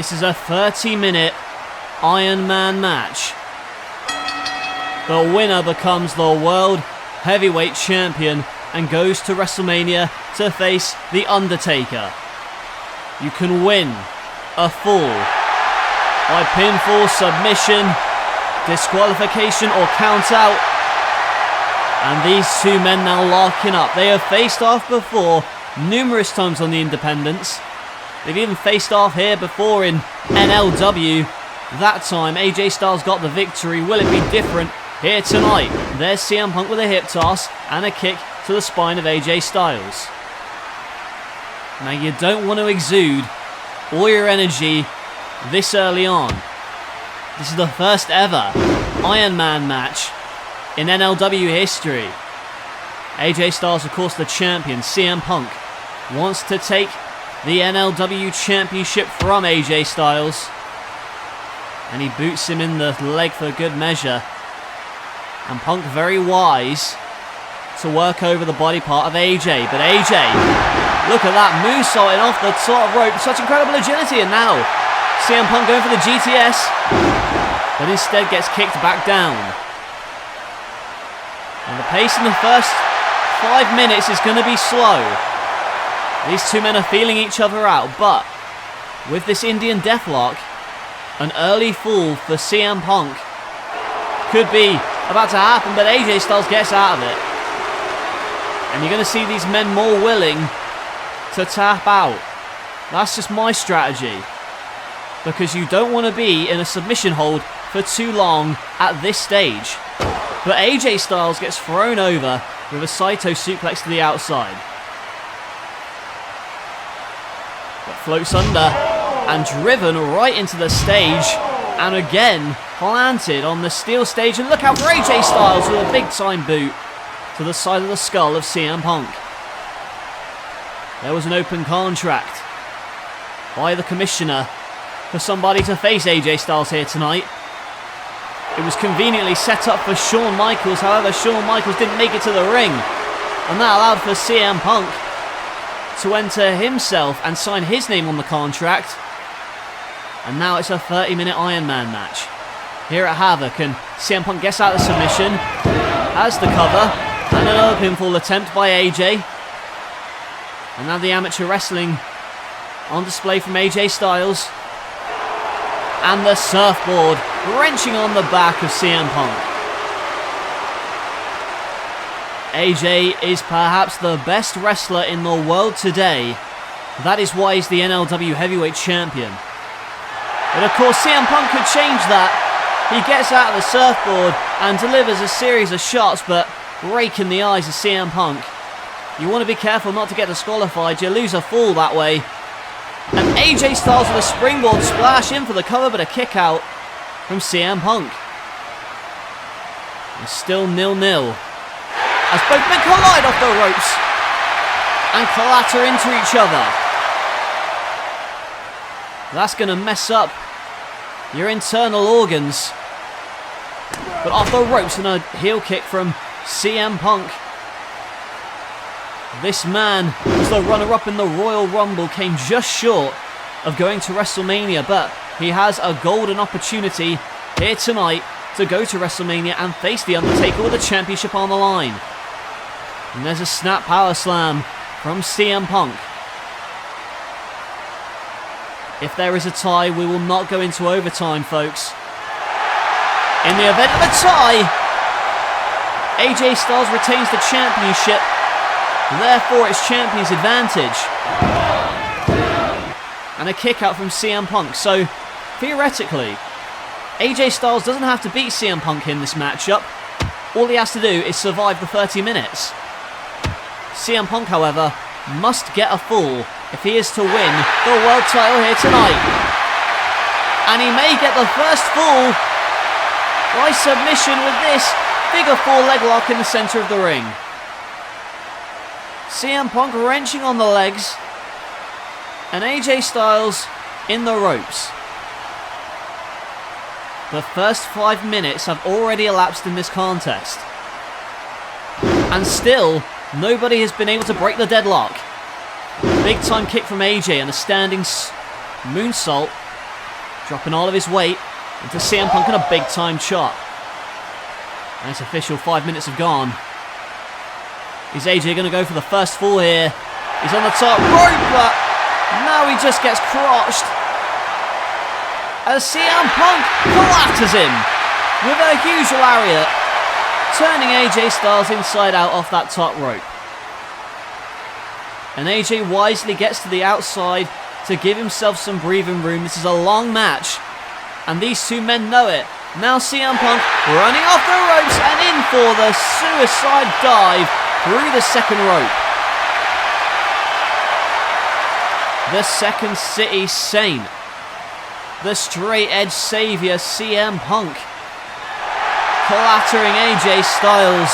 This is a 30-minute Iron Man match. The winner becomes the World Heavyweight Champion and goes to WrestleMania to face The Undertaker. You can win a fall by pinfall, submission, disqualification or count out. And these two men now locking up. They have faced off before numerous times on the Independents. They've even faced off here before in NLW. That time AJ Styles got the victory. Will it be different here tonight? There's CM Punk with a hip toss and a kick to the spine of AJ Styles. Now you don't want to exude all your energy this early on. This is the first ever Iron Man match in NLW history. AJ Styles, of course, the champion. CM Punk wants to take the NLW Championship from AJ Styles. And he boots him in the leg for good measure. And Punk very wise to work over the body part of AJ. But AJ, look at that moonsaulting off the top rope. Such incredible agility. And now CM Punk going for the GTS. But instead gets kicked back down. And the pace in the first 5 minutes is going to be slow. These two men are feeling each other out, but with this Indian Deathlock, an early fall for CM Punk could be about to happen, but AJ Styles gets out of it. And you're going to see these men more willing to tap out. That's just my strategy. Because you don't want to be in a submission hold for too long at this stage. But AJ Styles gets thrown over with a Saito suplex to the outside. But floats under and driven right into the stage. And again, planted on the steel stage. And look out for AJ Styles with a big time boot to the side of the skull of CM Punk. There was an open contract by the commissioner for somebody to face AJ Styles here tonight. It was conveniently set up for Shawn Michaels. However, Shawn Michaels didn't make it to the ring. And that allowed for CM Punk to enter himself and sign his name on the contract. And now it's a 30-minute Iron Man match here at Havoc. And CM Punk gets out of submission, has the cover, and another pinfall attempt by AJ. And now the amateur wrestling on display from AJ Styles. And the surfboard wrenching on the back of CM Punk. AJ is perhaps the best wrestler in the world today. That is why he's the NLW Heavyweight Champion. But of course CM Punk could change that. He gets out of the surfboard and delivers a series of shots, but rake in the eyes of CM Punk. You want to be careful not to get disqualified. You lose a fall that way. And AJ Styles with a springboard splash in for the cover, but a kick out from CM Punk. It's still 0-0. As both men collide off the ropes and clatter into each other. That's going to mess up your internal organs. But off the ropes and a heel kick from CM Punk. This man was the runner-up in the Royal Rumble, came just short of going to WrestleMania, but he has a golden opportunity here tonight to go to WrestleMania and face The Undertaker with the championship on the line. And there's a snap power slam from CM Punk. If there is a tie, we will not go into overtime, folks. In the event of a tie, AJ Styles retains the championship. Therefore, it's champion's advantage. And a kick out from CM Punk. So, theoretically, AJ Styles doesn't have to beat CM Punk in this matchup. All he has to do is survive the 30 minutes. CM Punk, however, must get a fall if he is to win the world title here tonight. And he may get the first fall by submission with this figure 4 leg lock in the centre of the ring. CM Punk wrenching on the legs and AJ Styles in the ropes. The first 5 minutes have already elapsed in this contest. And still, nobody has been able to break the deadlock. Big time kick from AJ and a standing moonsault dropping all of his weight into CM Punk and a big time chop. And it's official, 5 minutes have gone. Is AJ going to go for the first fall here? He's on the top rope, but now he just gets crotched. As CM Punk collapses him with a huge lariat, turning AJ Styles inside out off that top rope. And AJ wisely gets to the outside to give himself some breathing room. This is a long match, and these two men know it. Now CM Punk running off the ropes and in for the suicide dive through the second rope. The Second City Saint, the straight edge saviour CM Punk, clattering AJ Styles,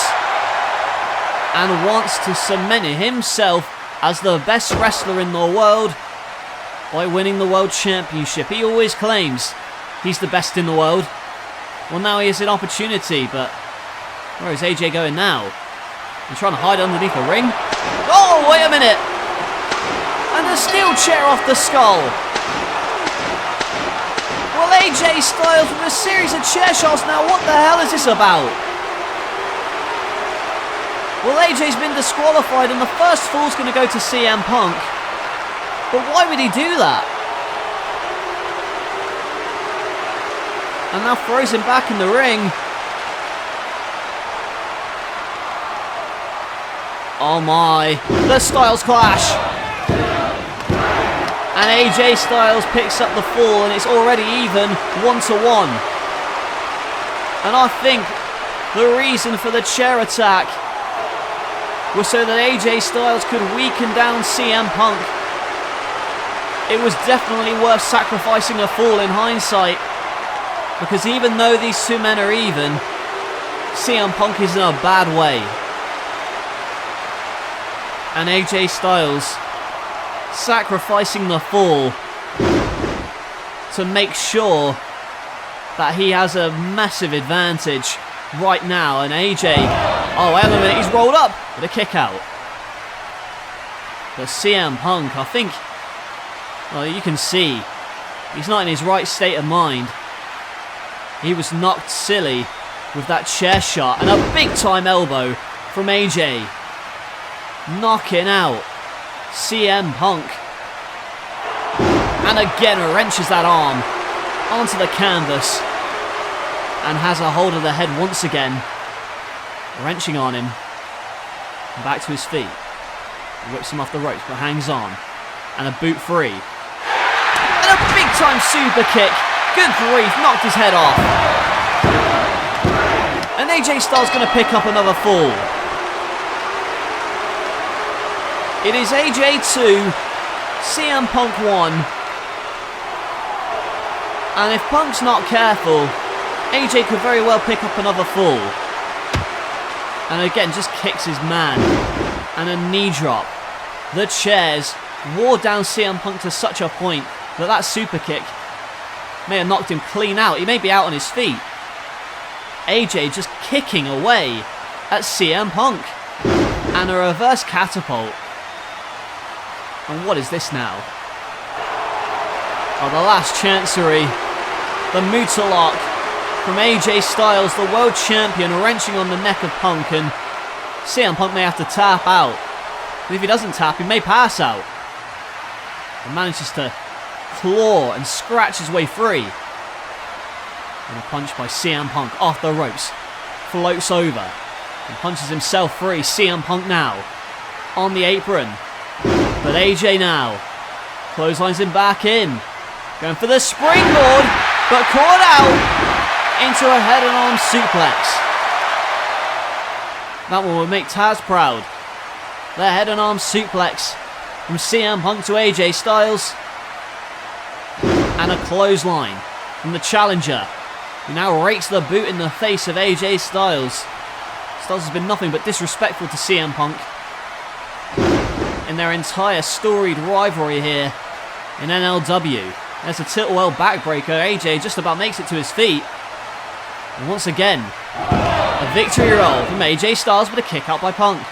and wants to cement himself as the best wrestler in the world by winning the World Championship. He always claims he's the best in the world. Well, now he has an opportunity, but where is AJ going now? He's trying to hide underneath the ring. Oh, wait a minute! And a steel chair off the skull. Well, AJ Styles with a series of chair shots now. What the hell is this about? Well, AJ's been disqualified and the first fall's going to go to CM Punk. But why would he do that? And now throws him back in the ring. Oh my, the Styles Clash. And AJ Styles picks up the fall and it's already even 1-1. And I think the reason for the chair attack was so that AJ Styles could weaken down CM Punk. It was definitely worth sacrificing a fall in hindsight, because even though these two men are even, CM Punk is in a bad way. And AJ Styles sacrificing the fall to make sure that he has a massive advantage right now. And AJ, oh wait a minute, he's rolled up with a kick out. But CM Punk, I think, well, you can see he's not in his right state of mind. He was knocked silly with that chair shot and a big time elbow from AJ, knocking out CM Punk. And again wrenches that arm onto the canvas and has a hold of the head once again, wrenching on him. And back to his feet. He whips him off the ropes but hangs on. And a boot free. And a big time super kick. Good grief, knocked his head off. And AJ Styles going to pick up another fall. It is AJ 2, CM Punk 1. And if Punk's not careful, AJ could very well pick up another fall. And again, just kicks his man. And a knee drop. The chairs wore down CM Punk to such a point that that super kick may have knocked him clean out. He may be out on his feet. AJ just kicking away at CM Punk. And a reverse catapult. And what is this now? Oh, the last chancery. The Mutalok from AJ Styles, the world champion, wrenching on the neck of Punk. And CM Punk may have to tap out. But if he doesn't tap, he may pass out. And manages to claw and scratch his way free. And a punch by CM Punk off the ropes. Floats over and punches himself free. CM Punk now on the apron. But AJ now clotheslines him back in. Going for the springboard, but caught out into a head and arm suplex. That one would make Taz proud. The head and arm suplex from CM Punk to AJ Styles. And a clothesline from the challenger, who now rakes the boot in the face of AJ Styles. Styles has been nothing but disrespectful to CM Punk in their entire storied rivalry here in NLW. There's a tilt-well backbreaker. AJ just about makes it to his feet. And once again, a victory roll from AJ Styles with a kick out by Punk.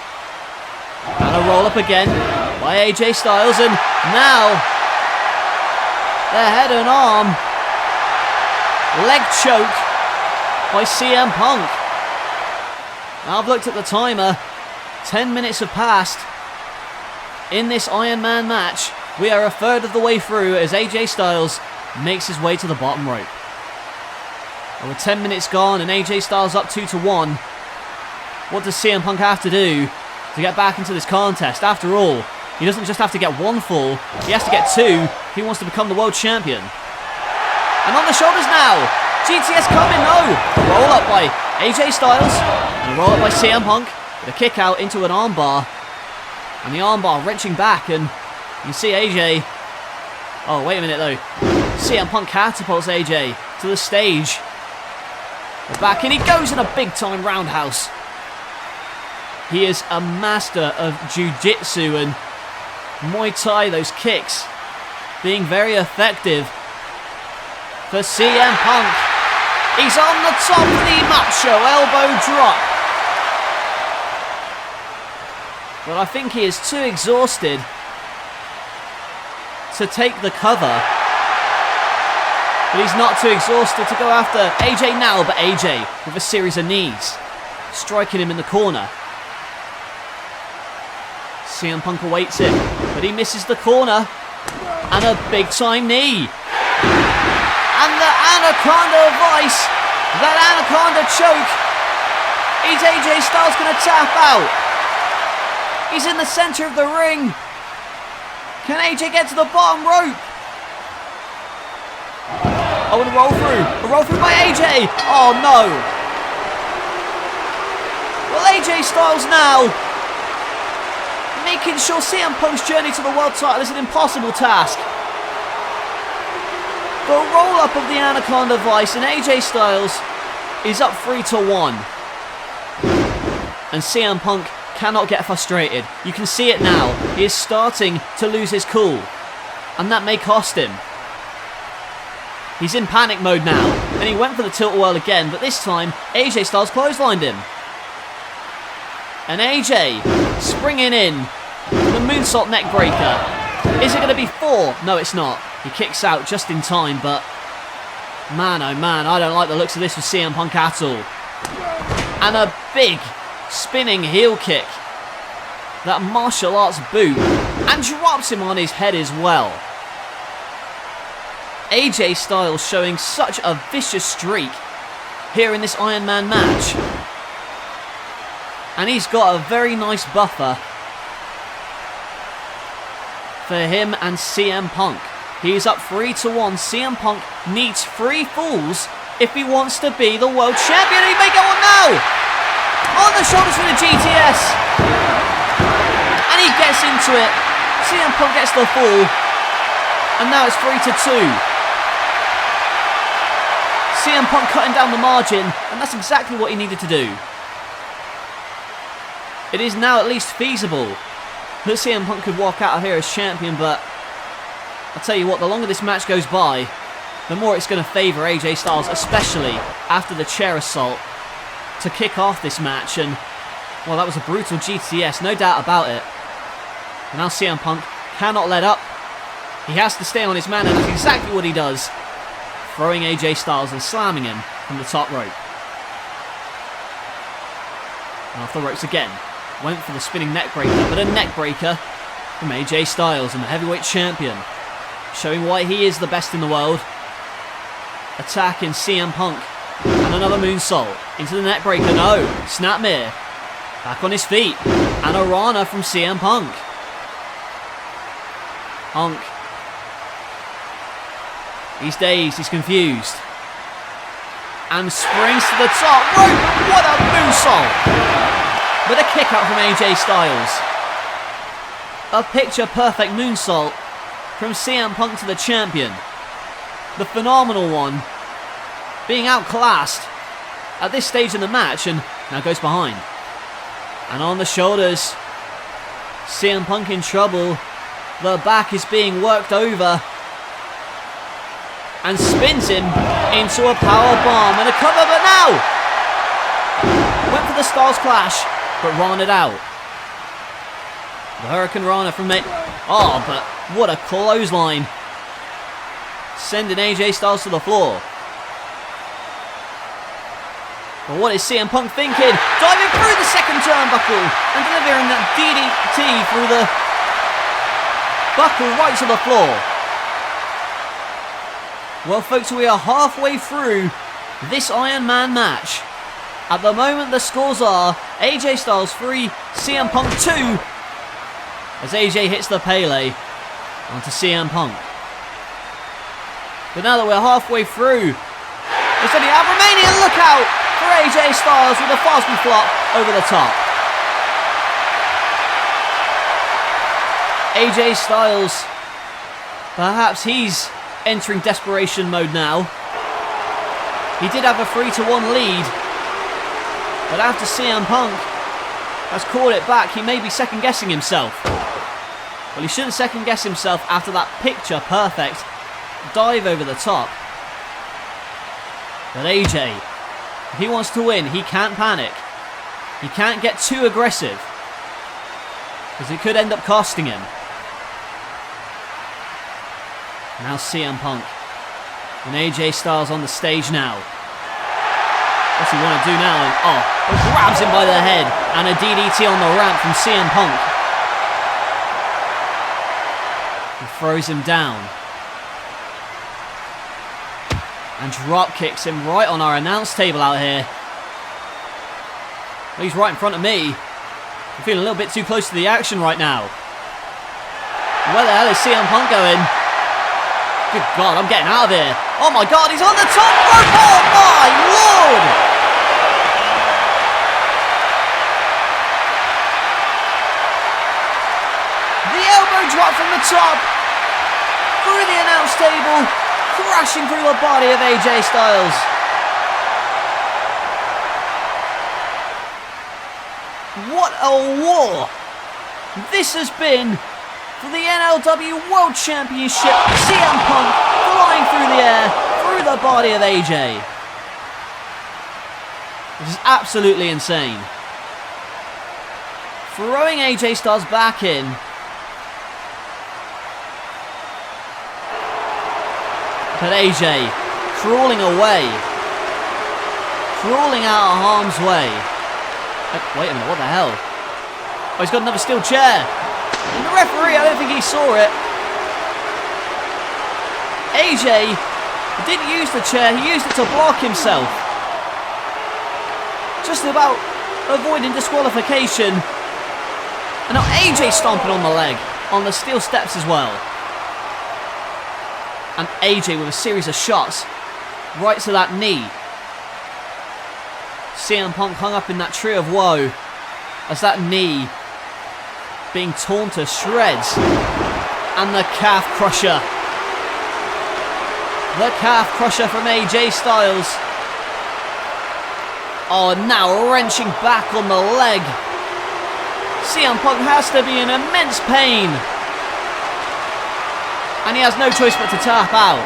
And a roll up again by AJ Styles. And now the head and arm leg choke by CM Punk. Now I've looked at the timer. 10 minutes have passed in this Iron Man match. We are a third of the way through as AJ Styles makes his way to the bottom rope. Well, with 10 minutes gone and AJ Styles up 2-1, what does CM Punk have to do to get back into this contest? After all, he doesn't just have to get one fall, he has to get two if he wants to become the world champion. And on the shoulders now, GTS coming, no! A roll up by AJ Styles, and a roll up by CM Punk, with a kick out into an armbar, and the armbar wrenching back, and you see AJ, oh wait a minute though, CM Punk catapults AJ to the stage. We're back and he goes in a big time roundhouse. He is a master of jiu-jitsu and Muay Thai, those kicks being very effective for CM Punk. He's on the top of the macho elbow drop. But I think he is too exhausted to take the cover. But he's not too exhausted to go after AJ now, but AJ with a series of knees, striking him in the corner. CM Punk awaits him, but he misses the corner, and a big time knee. And the Anaconda Vice, that Anaconda choke. Is AJ Styles going to tap out? He's in the centre of the ring. Can AJ get to the bottom rope? Oh, and a roll through by AJ. Oh no. Well, AJ Styles now making sure CM Punk's journey to the world title is an impossible task. The roll up of the Anaconda Vice, and AJ Styles is up 3-1. And CM Punk cannot get frustrated. You can see it now. He is starting to lose his cool, and that may cost him. He's in panic mode now, and he went for the tilt-a-whirl again, but this time AJ Styles clotheslined him. And AJ springing in the moonsault neck breaker. Is it going to be 4? No, it's not. He kicks out just in time, but man, oh man, I don't like the looks of this for CM Punk at all. And a big spinning heel kick. That martial arts boot, and drops him on his head as well. AJ Styles showing such a vicious streak here in this Iron Man match. And he's got a very nice buffer for him and CM Punk. He's up 3-1. CM Punk needs 3 falls if he wants to be the world champion. He may go on now! On the shoulders for the GTS. And he gets into it. CM Punk gets the fall. And now it's 3-2. CM Punk cutting down the margin, and that's exactly what he needed to do. It is now at least feasible that CM Punk could walk out of here as champion, but I'll tell you what, the longer this match goes by, the more it's going to favour AJ Styles, especially after the chair assault to kick off this match. And, well, that was a brutal GTS, no doubt about it. And now CM Punk cannot let up. He has to stay on his man, and that's exactly what he does, throwing AJ Styles and slamming him from the top rope. And off the ropes again. Went for the spinning neck breaker, but a neck breaker from AJ Styles, and the heavyweight champion, showing why he is the best in the world. Attacking CM Punk, and another moonsault into the neck breaker. No, snapmare. Back on his feet, and a Rana from CM Punk. Punk. He's dazed, he's confused. And springs to the top rope. What a moonsault! With a kick out from AJ Styles. A picture-perfect moonsault from CM Punk to the champion. The phenomenal one. Being outclassed at this stage in the match, and now goes behind. And on the shoulders, CM Punk in trouble. The back is being worked over. And spins him into a power bomb and a cover, but now went for the Styles Clash, but Rana'd out. The Hurricane Rana from May. Oh, but what a clothesline. Sending AJ Styles to the floor. But what is CM Punk thinking? Diving through the second turnbuckle and delivering that DDT through the buckle right to the floor. Well, folks, we are halfway through this Iron Man match. At the moment, the scores are AJ Styles 3, CM Punk 2, as AJ hits the Pele onto CM Punk. But now that we're halfway through, we're sending out Romanian. Look out for AJ Styles with a fastball flop over the top. AJ Styles, perhaps he's entering desperation mode now. He did have a 3-1 lead, but after CM Punk has called it back, he may be second guessing himself. Well, he shouldn't second guess himself after that picture perfect dive over the top. But AJ, if he wants to win, he can't panic. He can't get too aggressive, because it could end up costing him. Now CM Punk and AJ Styles on the stage now. What's he want to do now? And grabs him by the head and a DDT on the ramp from CM Punk. He throws him down and drop kicks him right on our announce table out here. Well, he's right in front of me. I'm feeling a little bit too close to the action right now. Where the hell is CM Punk going? Good God, I'm getting out of here. Oh my God, he's on the top rope. Oh my Lord! The elbow drop from the top, through the announce table, crashing through the body of AJ Styles. What a war this has been for the NLW World Championship. CM Punk flying through the air, through the body of AJ. This is absolutely insane. Throwing AJ Styles back in. But AJ crawling away. Crawling out of harm's way. Wait a minute, what the hell? Oh, he's got another steel chair. And the referee, I don't think he saw it. AJ didn't use the chair, he used it to block himself. Just about avoiding disqualification. And now AJ stomping on the leg, on the steel steps as well. And AJ with a series of shots right to that knee. CM Punk hung up in that tree of woe as that knee being torn to shreds. And the calf crusher. The calf crusher from AJ Styles. Oh, now wrenching back on the leg. CM Punk has to be in immense pain. And he has no choice but to tap out.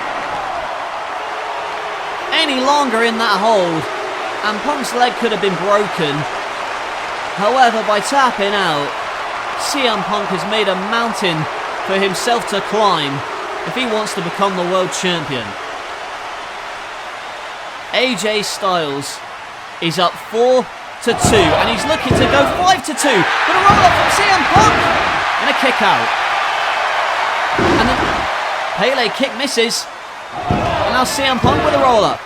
Any longer in that hold, and Punk's leg could have been broken. However, by tapping out, CM Punk has made a mountain for himself to climb if he wants to become the world champion. AJ Styles is up 4-2, and he's looking to go 5-2. But a roll up from CM Punk and a kick out. And the Pele kick misses. And now CM Punk with a roll up.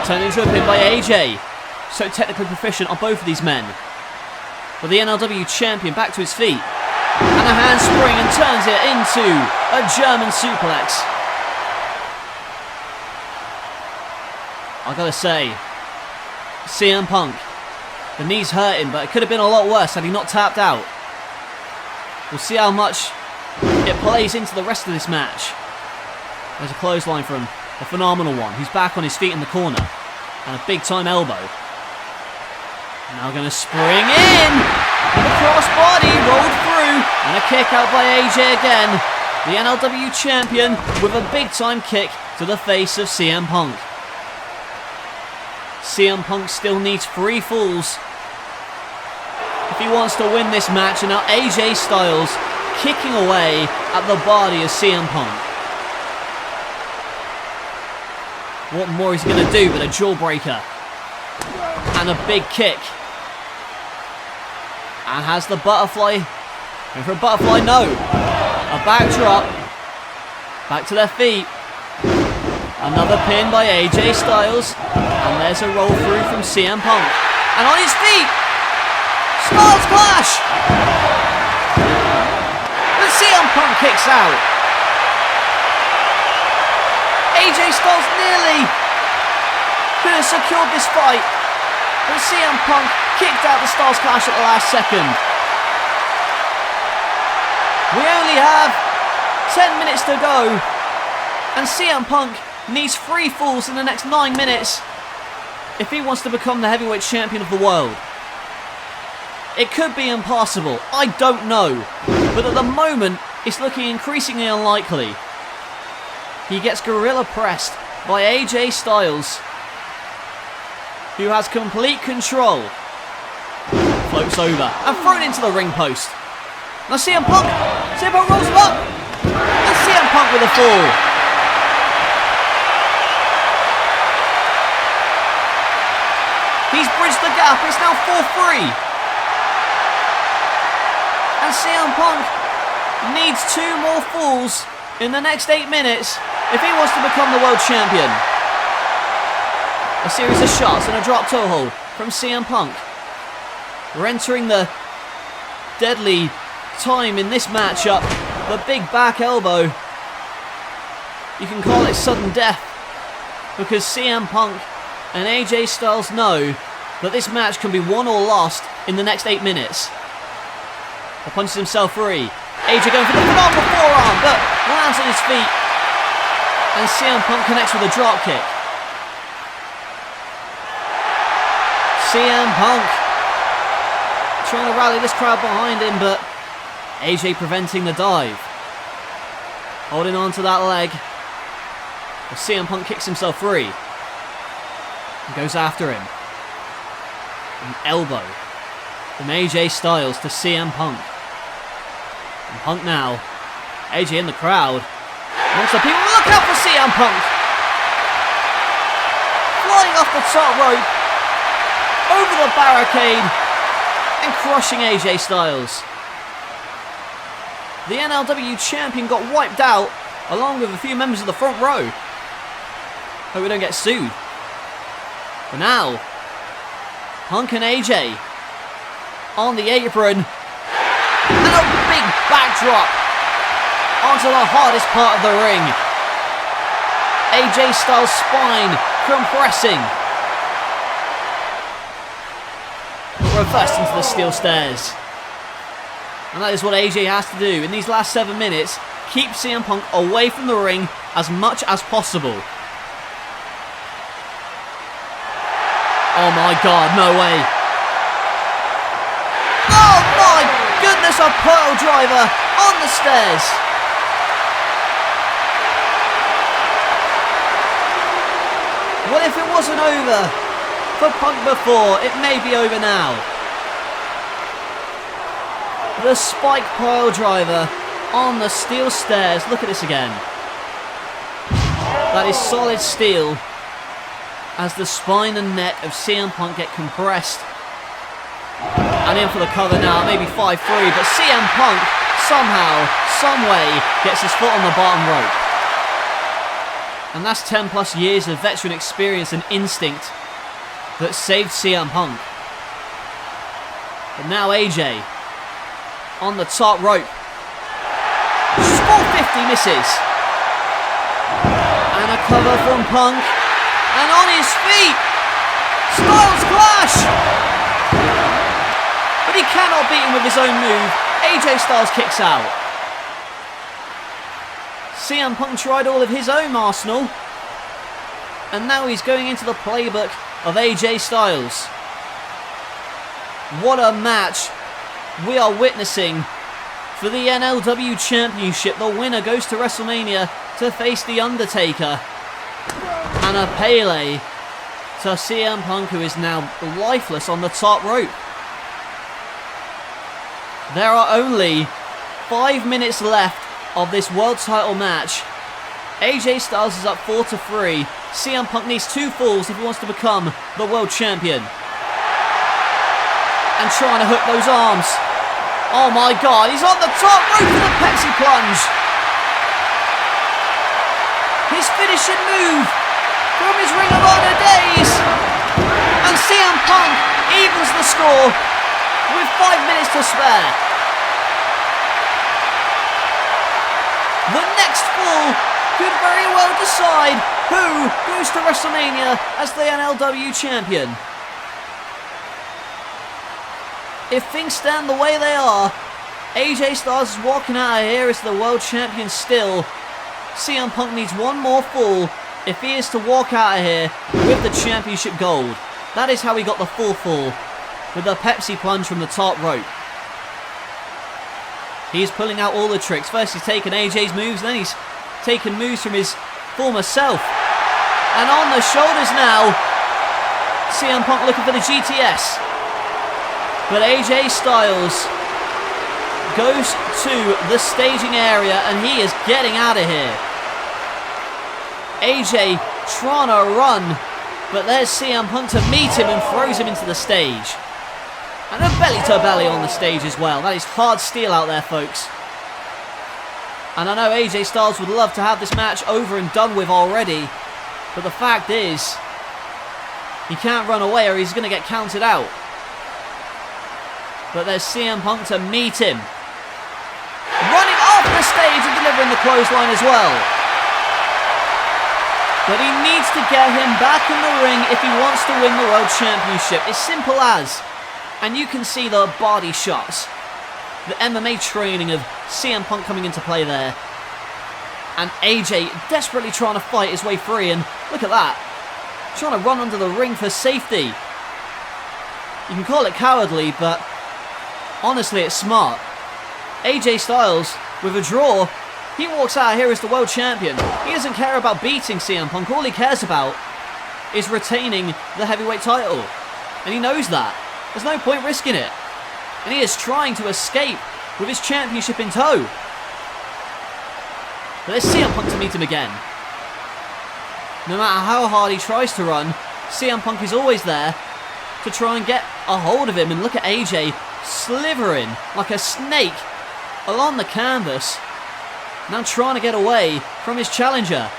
Turned into a pin by AJ. So technically proficient on both of these men. But the NLW champion back to his feet. And a handspring and turns it into a German suplex. I gotta say, CM Punk, the knee's hurting, but it could have been a lot worse had he not tapped out. We'll see how much it plays into the rest of this match. There's a clothesline from a phenomenal one. He's back on his feet in the corner. And a big time elbow. Now going to spring in. And a crossbody rolled through. And a kick out by AJ again. The NLW champion with a big time kick to the face of CM Punk. CM Punk still needs 3 falls if he wants to win this match. And now AJ Styles kicking away at the body of CM Punk. What more is he going to do but a jawbreaker? And a big kick. And has the butterfly. Going for a butterfly, no. A backdrop. Back to their feet. Another pin by AJ Styles. And there's a roll through from CM Punk. And on his feet. Styles Clash. But CM Punk kicks out. AJ Styles nearly could have secured this fight. But CM Punk kicked out the Styles Clash at the last second. We only have 10 minutes to go. And CM Punk needs 3 falls in the next 9 minutes if he wants to become the heavyweight champion of the world. It could be impossible, I don't know. But at the moment, it's looking increasingly unlikely. He gets gorilla pressed by AJ Styles, who has complete control. Floats over and thrown into the ring post. Now CM Punk rolls him up. And CM Punk with a fall. He's bridged the gap, it's now 4-3. And CM Punk needs 2 more falls in the next 8 minutes if he wants to become the world champion. A series of shots and a drop toe hold from CM Punk. We're entering the deadly time in this matchup. The big back elbow. You can call it sudden death, because CM Punk and AJ Styles know that this match can be won or lost in the next 8 minutes. He punches himself free. AJ going for the phenomenal forearm, but lands on his feet. And CM Punk connects with a drop kick. CM Punk trying to rally this crowd behind him, but AJ preventing the dive. Holding on to that leg. But CM Punk kicks himself free. And goes after him. An elbow from AJ Styles to CM Punk. And Punk now. AJ in the crowd. Amongst the people. Look out for CM Punk! Flying off the top rope. Over the barricade. And crushing AJ Styles. The NLW champion got wiped out, along with a few members of the front row. Hope we don't get sued. But now, Punk and AJ on the apron. And a big backdrop onto the hardest part of the ring. AJ Styles' spine compressing. Reversed into the steel stairs. And that is what AJ has to do in these last 7 minutes. Keep CM Punk away from the ring as much as possible. Oh my god, no way. Oh my goodness, a pearl driver on the stairs. Well, if it wasn't over for Punk before, it may be over now. The spike pile driver on the steel stairs. Look at this again. That is solid steel as the spine and neck of CM Punk get compressed. And in for the cover now, maybe 5-3, but CM Punk somehow, someway gets his foot on the bottom rope. And that's 10 plus years of veteran experience and instinct that saved CM Punk. But now AJ on the top rope. 450 misses. And a cover from Punk. And on his feet. Styles Clash. But he cannot beat him with his own move. AJ Styles kicks out. CM Punk tried all of his own arsenal. And now he's going into the playbook of AJ Styles. What a match we are witnessing for the NLW Championship. The winner goes to WrestleMania to face The Undertaker. And a Pele to CM Punk, who is now lifeless on the top rope. There are only 5 minutes left of this world title match. AJ Styles is up 4-3. CM Punk needs 2 falls if he wants to become the world champion. and trying to hook those arms. Oh my God, he's on the top rope for the Pepsi plunge. His finishing move from his Ring of Honor days. And CM Punk evens the score with 5 minutes to spare. The next fall could very well decide who goes to WrestleMania as the NLW champion. If things stand the way they are, AJ Styles is walking out of here as the world champion still. CM Punk needs one more fall if he is to walk out of here with the championship gold. That is how he got the full fall, with the Pepsi plunge from the top rope. He's pulling out all the tricks. First he's taken AJ's moves, then he's taken moves from his former self. And on the shoulders now, CM Punk looking for the GTS. But AJ Styles goes to the staging area and he is getting out of here. AJ trying to run, but there's CM Punk to meet him and throws him into the stage. And a belly-to-belly on the stage as well. That is hard steel out there, folks. And I know AJ Styles would love to have this match over and done with already, but the fact is, he can't run away or he's going to get counted out. But there's CM Punk to meet him. Running off the stage and delivering the clothesline as well. But he needs to get him back in the ring if he wants to win the World Championship. As simple as. And you can see the body shots. The MMA training of CM Punk coming into play there. And AJ desperately trying to fight his way free. And look at that. Trying to run under the ring for safety. You can call it cowardly, but honestly it's smart. AJ Styles, with a draw, he walks out here as the world champion. He doesn't care about beating CM Punk. All he cares about is retaining the heavyweight title. And he knows that. There's no point risking it. And he is trying to escape with his championship in tow. But there's CM Punk to meet him again. No matter how hard he tries to run, CM Punk is always there to try and get a hold of him. And look at AJ slithering like a snake along the canvas. Now trying to get away from his challenger.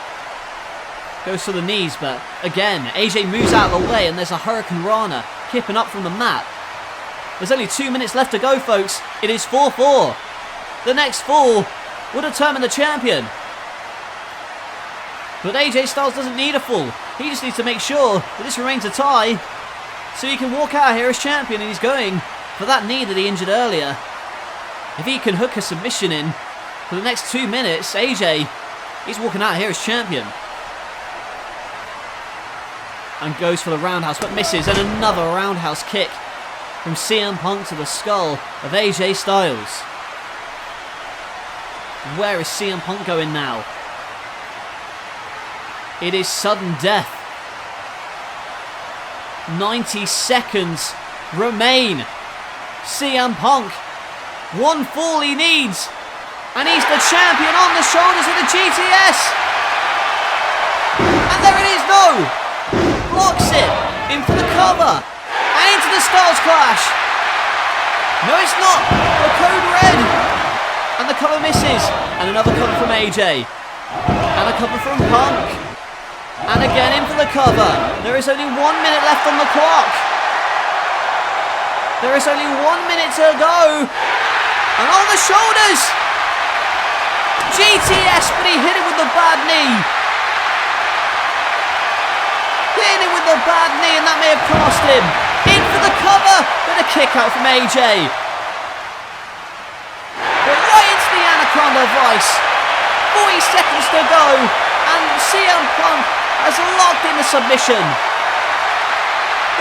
Goes to the knees, but again, AJ moves out of the way and there's a Hurricane Rana kipping up from the mat. There's only 2 minutes left to go, folks. It is 4-4. The next fall will determine the champion. But AJ Styles doesn't need a fall. He just needs to make sure that this remains a tie so he can walk out here as champion, and he's going for that knee that he injured earlier. If he can hook a submission in for the next 2 minutes, AJ, he's walking out here as champion. And goes for the roundhouse, but misses, and another roundhouse kick from CM Punk to the skull of AJ Styles. Where is CM Punk going now? It is sudden death. 90 seconds remain. CM Punk, one fall he needs, and he's the champion on the shoulders of the GTS. And there it is, no! Blocks it, in for the cover, and into the Styles Clash. No, it's not. The code red, and the cover misses, and another cover from AJ, and a cover from Punk, and again in for the cover. There is only 1 minute left on the clock. There is only 1 minute to go, and on the shoulders, GTS, but he hit it with the bad knee. Hitting him with the bad knee, and that may have cost him. In for the cover, but a kick out from AJ. But right into the Anaconda Vice. 40 seconds to go, and CM Punk has locked in the submission.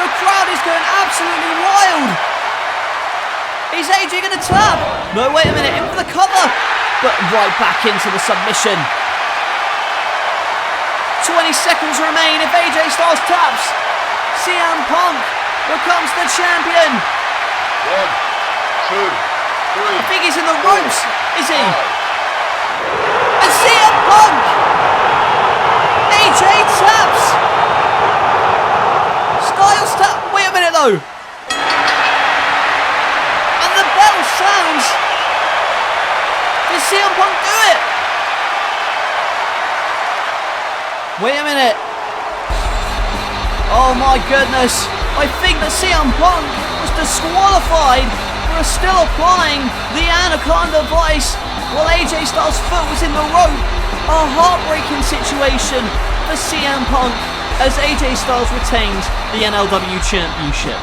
The crowd is going absolutely wild. Is AJ going to tap? No, wait a minute, in for the cover, but right back into the submission. 20 seconds remain. If AJ Styles taps, CM Punk becomes the champion. 1, 2, 3. I think he's in the ropes, is he? And CM Punk! AJ taps! Styles tap. Wait a minute though. Oh my goodness. I think that CM Punk was disqualified for still applying the Anaconda Vice while AJ Styles' foot was in the rope. A heartbreaking situation for CM Punk as AJ Styles retains the NLW Championship.